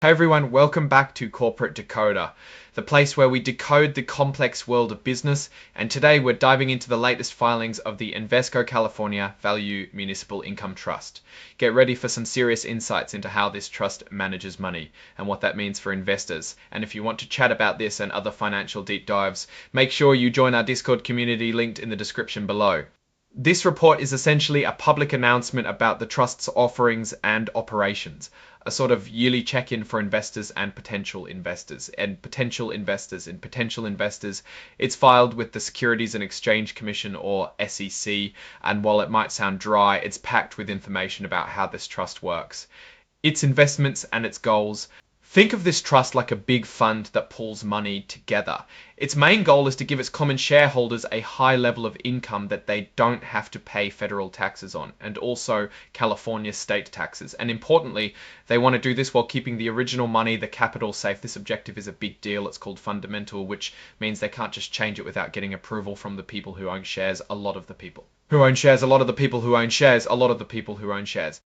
Hey everyone, welcome back to Corporate Decoder, the place where we decode the complex world of business, and today we're diving into the latest filings of the Invesco California Value Municipal Income Trust. Get ready for some serious insights into how this trust manages money and what that means for investors. And if you want to chat about this and other financial deep dives, make sure you join our Discord community linked in the description below. This report is essentially a public announcement about the trust's offerings and operations, a sort of yearly check-in for investors and potential investors. It's filed with the Securities and Exchange Commission, or SEC, and while it might sound dry, it's packed with information about how this trust works, its investments and its goals. Think of this trust like a big fund that pulls money together. Its main goal is to give its common shareholders a high level of income that they don't have to pay federal taxes on, and also California state taxes. And importantly, they want to do this while keeping the original money, the capital, safe. This objective is a big deal. It's called fundamental, which means they can't just change it without getting approval from the people who own shares, a lot of the people who own shares, a lot of the people who own shares, a lot of the people who own shares.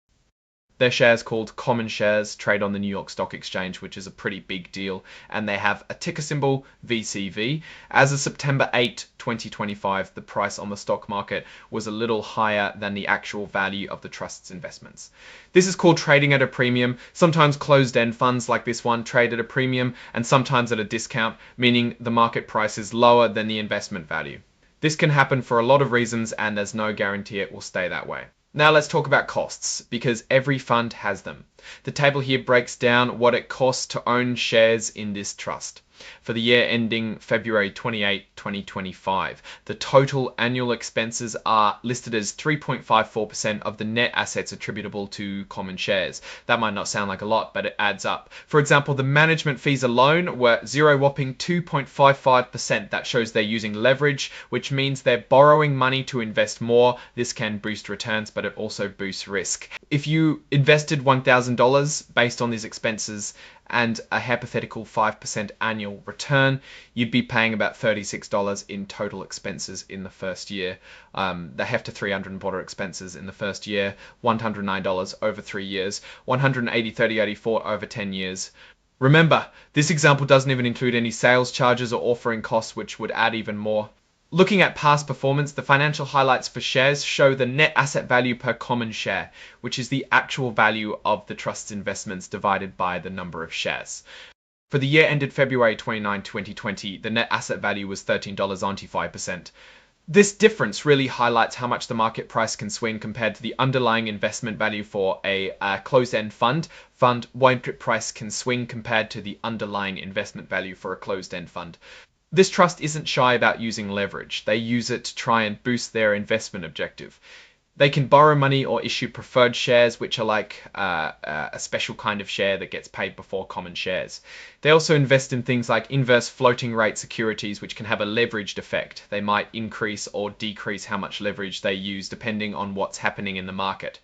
Their shares, called common shares, trade on the New York Stock Exchange, which is a pretty big deal, and they have a ticker symbol, VCV. As of September 8, 2025, the price on the stock market was a little higher than the actual value of the trust's investments. This is called trading at a premium. Sometimes closed-end funds like this one trade at a premium, and sometimes at a discount, meaning the market price is lower than the investment value. This can happen for a lot of reasons, and there's no guarantee it will stay that way. Now let's talk about costs, because every fund has them. The table here breaks down what it costs to own shares in this trust. For the year ending February 28, 2025, the total annual expenses are listed as 3.54% of the net assets attributable to common shares. That might not sound like a lot, but it adds up. For example, the management fees alone were whopping 2.55%. That shows they're using leverage, which means they're borrowing money to invest more. This can boost returns, but it also boosts risk. If you invested $1,000 based on these expenses and a hypothetical 5% annual return, you'd be paying about $36 in total expenses in the first year. The hefty $300 expenses in the first year, $109 over 3 years, $180, $30, $84 over 10 years. Remember, this example doesn't even include any sales charges or offering costs, which would add even more. Looking at past performance, the financial highlights for shares show the net asset value per common share, which is the actual value of the trust's investments divided by the number of shares. For the year ended February 29, 2020, the net asset value was $13.95. This difference really highlights how much the market price can swing compared to the underlying investment value for a closed-end fund. Market price can swing compared to the underlying investment value for a closed-end fund. This trust isn't shy about using leverage. They use it to try and boost their investment objective. They can borrow money or issue preferred shares, which are like a special kind of share that gets paid before common shares. They also invest in things like inverse floating rate securities, which can have a leveraged effect. They might increase or decrease how much leverage they use depending on what's happening in the market.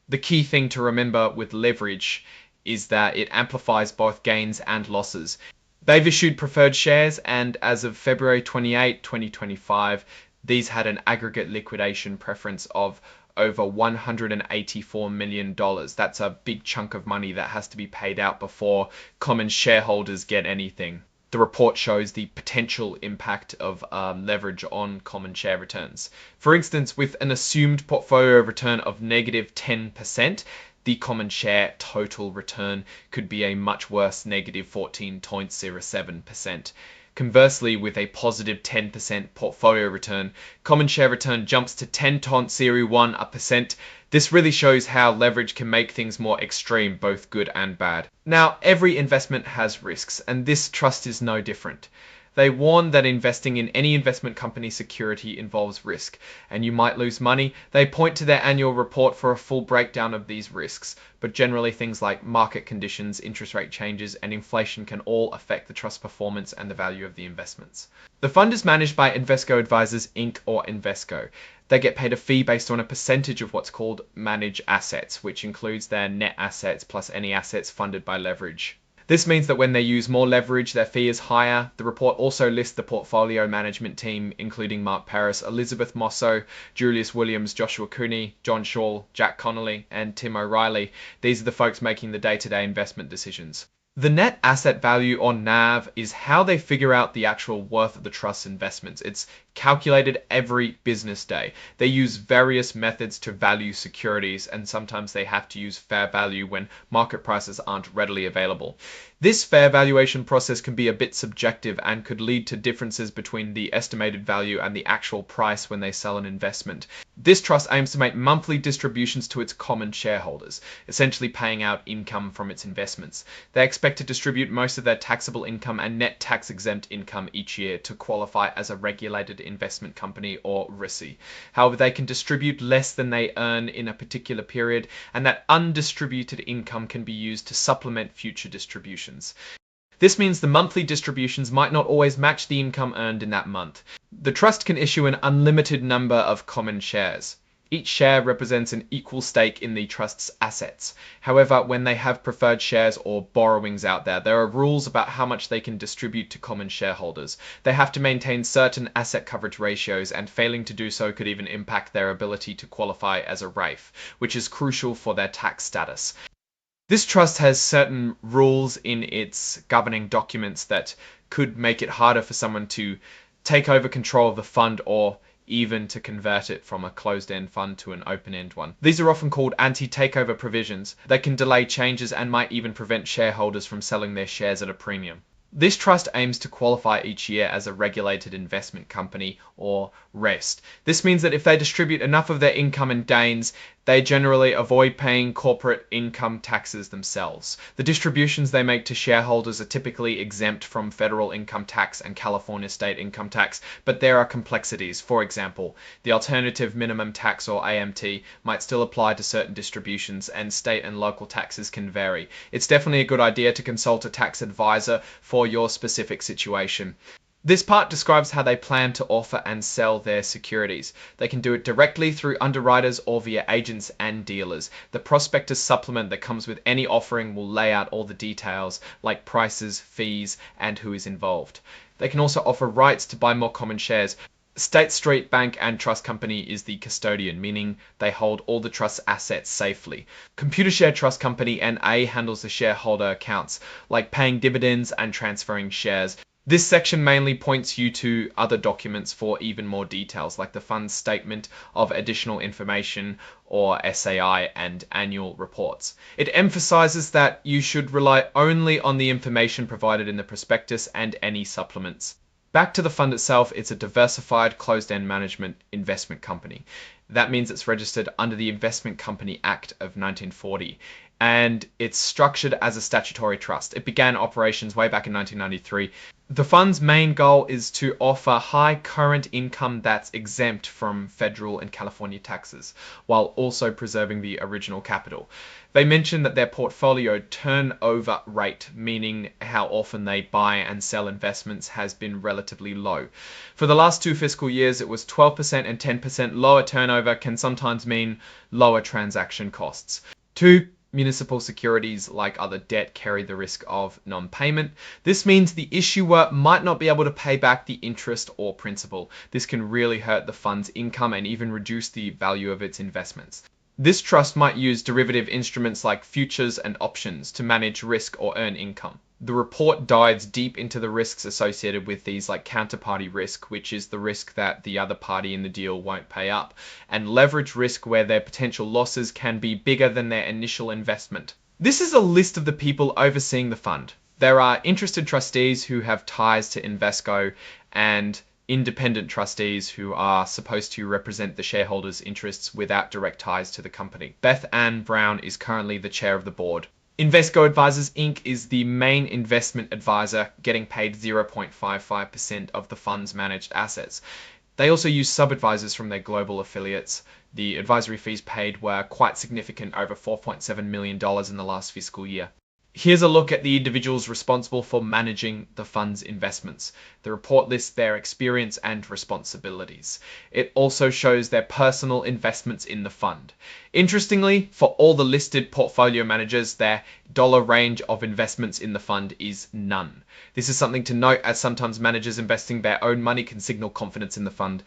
The key thing to remember with leverage is that it amplifies both gains and losses. They've issued preferred shares, and as of February 28, 2025, these had an aggregate liquidation preference of over $184 million. That's a big chunk of money that has to be paid out before common shareholders get anything. The report shows the potential impact of leverage on common share returns. For instance, with an assumed portfolio return of negative 10%, the common share total return could be a much worse negative 14.07%. Conversely, with a positive 10% portfolio return, common share return jumps to 10.01%. This really shows how leverage can make things more extreme, both good and bad. Now, every investment has risks, and this trust is no different. They warn that investing in any investment company security involves risk, and you might lose money. They point to their annual report for a full breakdown of these risks, but generally things like market conditions, interest rate changes, and inflation can all affect the trust performance and the value of the investments. The fund is managed by Invesco Advisors Inc. or Invesco. They get paid a fee based on a percentage of what's called managed assets, which includes their net assets plus any assets funded by leverage. This means that when they use more leverage, their fee is higher. The report also lists the portfolio management team, including Mark Paris, Elizabeth Mosso, Julius Williams, Joshua Cooney, John Shaw, Jack Connolly, and Tim O'Reilly. These are the folks making the day-to-day investment decisions. The net asset value, or NAV, is how they figure out the actual worth of the trust's investments. It's calculated every business day. They use various methods to value securities, and sometimes they have to use fair value when market prices aren't readily available. This fair valuation process can be a bit subjective and could lead to differences between the estimated value and the actual price when they sell an investment. This trust aims to make monthly distributions to its common shareholders, essentially paying out income from its investments. They expect to distribute most of their taxable income and net tax-exempt income each year to qualify as a regulated investment company, or RISI. However, they can distribute less than they earn in a particular period, and that undistributed income can be used to supplement future distributions. This means the monthly distributions might not always match the income earned in that month. The trust can issue an unlimited number of common shares. Each share represents an equal stake in the trust's assets. However, when they have preferred shares or borrowings out there are rules about how much they can distribute to common shareholders. They have to maintain certain asset coverage ratios, and failing to do so could even impact their ability to qualify as a RAIF, which is crucial for their tax status. This trust has certain rules in its governing documents that could make it harder for someone to take over control of the fund, or even to convert it from a closed-end fund to an open-end one. These are often called anti-takeover provisions. They can delay changes and might even prevent shareholders from selling their shares at a premium. This trust aims to qualify each year as a regulated investment company, or REST. This means that if they distribute enough of their income and gains, they generally avoid paying corporate income taxes themselves. The distributions they make to shareholders are typically exempt from federal income tax and California state income tax, but there are complexities. For example, the alternative minimum tax, or AMT, might still apply to certain distributions, and state and local taxes can vary. It's definitely a good idea to consult a tax advisor for your specific situation. This part describes how they plan to offer and sell their securities. They can do it directly through underwriters or via agents and dealers. The prospectus supplement that comes with any offering will lay out all the details, like prices, fees, and who is involved. They can also offer rights to buy more common shares. State Street Bank and Trust Company is the custodian, meaning they hold all the trust's assets safely. Computershare Trust Company NA handles the shareholder accounts, like paying dividends and transferring shares. This section mainly points you to other documents for even more details, like the fund's statement of additional information, or SAI, and annual reports. It emphasizes that you should rely only on the information provided in the prospectus and any supplements. Back to the fund itself, it's a diversified closed-end management investment company. That means it's registered under the Investment Company Act of 1940. And it's structured as a statutory trust. It began operations way back in 1993. The fund's main goal is to offer high current income that's exempt from federal and California taxes, while also preserving the original capital. They mention that their portfolio turnover rate, meaning how often they buy and sell investments, has been relatively low. For the last 2 fiscal years, it was 12% and 10%. Lower turnover can sometimes mean lower transaction costs. 2. Municipal securities, like other debt, carry the risk of non-payment. This means the issuer might not be able to pay back the interest or principal. This can really hurt the fund's income and even reduce the value of its investments. This trust might use derivative instruments like futures and options to manage risk or earn income. The report dives deep into the risks associated with these, like counterparty risk, which is the risk that the other party in the deal won't pay up, and leverage risk, where their potential losses can be bigger than their initial investment. This is a list of the people overseeing the fund. There are interested trustees who have ties to Invesco, and independent trustees who are supposed to represent the shareholders' interests without direct ties to the company. Beth Ann Brown is currently the chair of the board. Invesco Advisors Inc. is the main investment advisor, getting paid 0.55% of the fund's managed assets. They also use sub-advisors from their global affiliates. The advisory fees paid were quite significant, over $4.7 million in the last fiscal year. Here's a look at the individuals responsible for managing the fund's investments. The report lists their experience and responsibilities. It also shows their personal investments in the fund. Interestingly, for all the listed portfolio managers, their dollar range of investments in the fund is none. This is something to note, as sometimes managers investing their own money can signal confidence in the fund.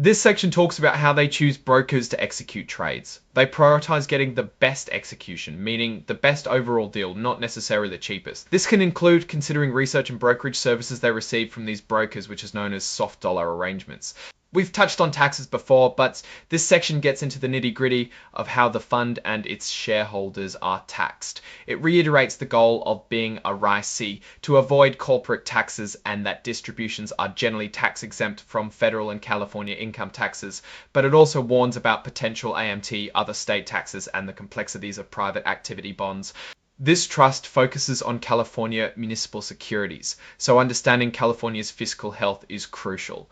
This section talks about how they choose brokers to execute trades. They prioritize getting the best execution, meaning the best overall deal, not necessarily the cheapest. This can include considering research and brokerage services they receive from these brokers, which is known as soft dollar arrangements. We've touched on taxes before, but this section gets into the nitty-gritty of how the fund and its shareholders are taxed. It reiterates the goal of being a RIC to avoid corporate taxes and that distributions are generally tax exempt from federal and California income taxes, but it also warns about potential AMT, other state taxes, and the complexities of private activity bonds. This trust focuses on California municipal securities, so understanding California's fiscal health is crucial.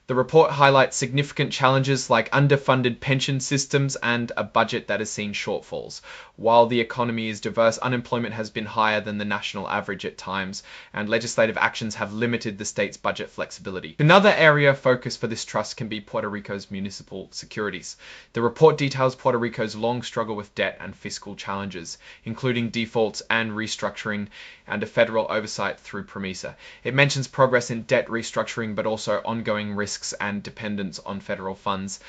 The report highlights significant challenges like underfunded pension systems and a budget that has seen shortfalls. While the economy is diverse, unemployment has been higher than the national average at times, and legislative actions have limited the state's budget flexibility. Another area of focus for this trust can be Puerto Rico's municipal securities. The report details Puerto Rico's long struggle with debt and fiscal challenges, including defaults and restructuring, and a federal oversight through PROMESA. It mentions progress in debt restructuring, but also ongoing risks and dependence on federal funds.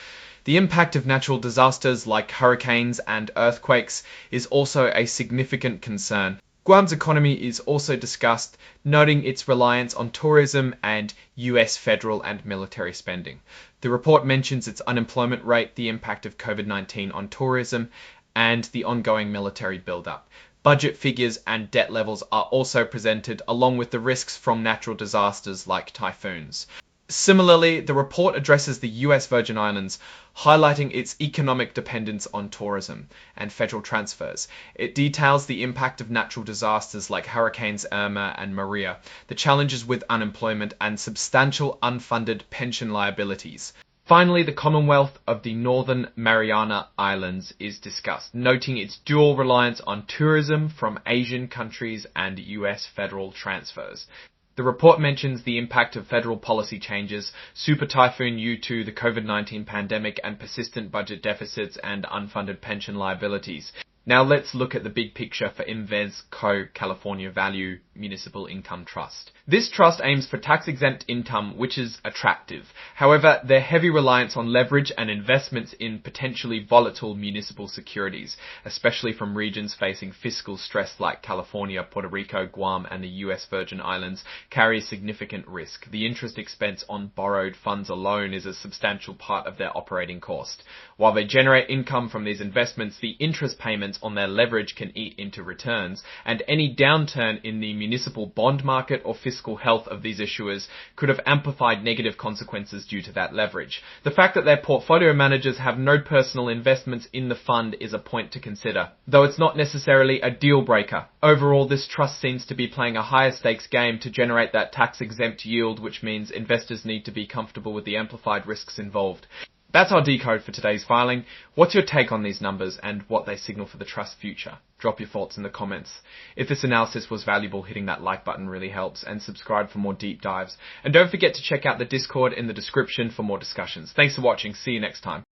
The impact of natural disasters like hurricanes and earthquakes is also a significant concern. Guam's economy is also discussed, noting its reliance on tourism and US federal and military spending. The report mentions its unemployment rate, the impact of COVID-19 on tourism, and the ongoing military buildup. Budget figures and debt levels are also presented, along with the risks from natural disasters like typhoons. Similarly, the report addresses the US Virgin Islands, highlighting its economic dependence on tourism and federal transfers. It details the impact of natural disasters like Hurricanes Irma and Maria, the challenges with unemployment, and substantial unfunded pension liabilities. Finally, the Commonwealth of the Northern Mariana Islands is discussed, noting its dual reliance on tourism from Asian countries and US federal transfers. The report mentions the impact of federal policy changes, Super Typhoon U2, the COVID-19 pandemic, and persistent budget deficits and unfunded pension liabilities. Now let's look at the big picture for Invesco California Value Municipal Income Trust. This trust aims for tax-exempt income, which is attractive. However, their heavy reliance on leverage and investments in potentially volatile municipal securities, especially from regions facing fiscal stress like California, Puerto Rico, Guam, and the US Virgin Islands, carries significant risk. The interest expense on borrowed funds alone is a substantial part of their operating cost. While they generate income from these investments, the interest payments on their leverage can eat into returns, and any downturn in the municipal bond market or fiscal health of these issuers could have amplified negative consequences due to that leverage. The fact that their portfolio managers have no personal investments in the fund is a point to consider, though it's not necessarily a deal breaker. Overall, this trust seems to be playing a higher stakes game to generate that tax-exempt yield, which means investors need to be comfortable with the amplified risks involved. That's our decode for today's filing. What's your take on these numbers and what they signal for the trust's future? Drop your thoughts in the comments. If this analysis was valuable, hitting that like button really helps, and subscribe for more deep dives. And don't forget to check out the Discord in the description for more discussions. Thanks for watching. See you next time.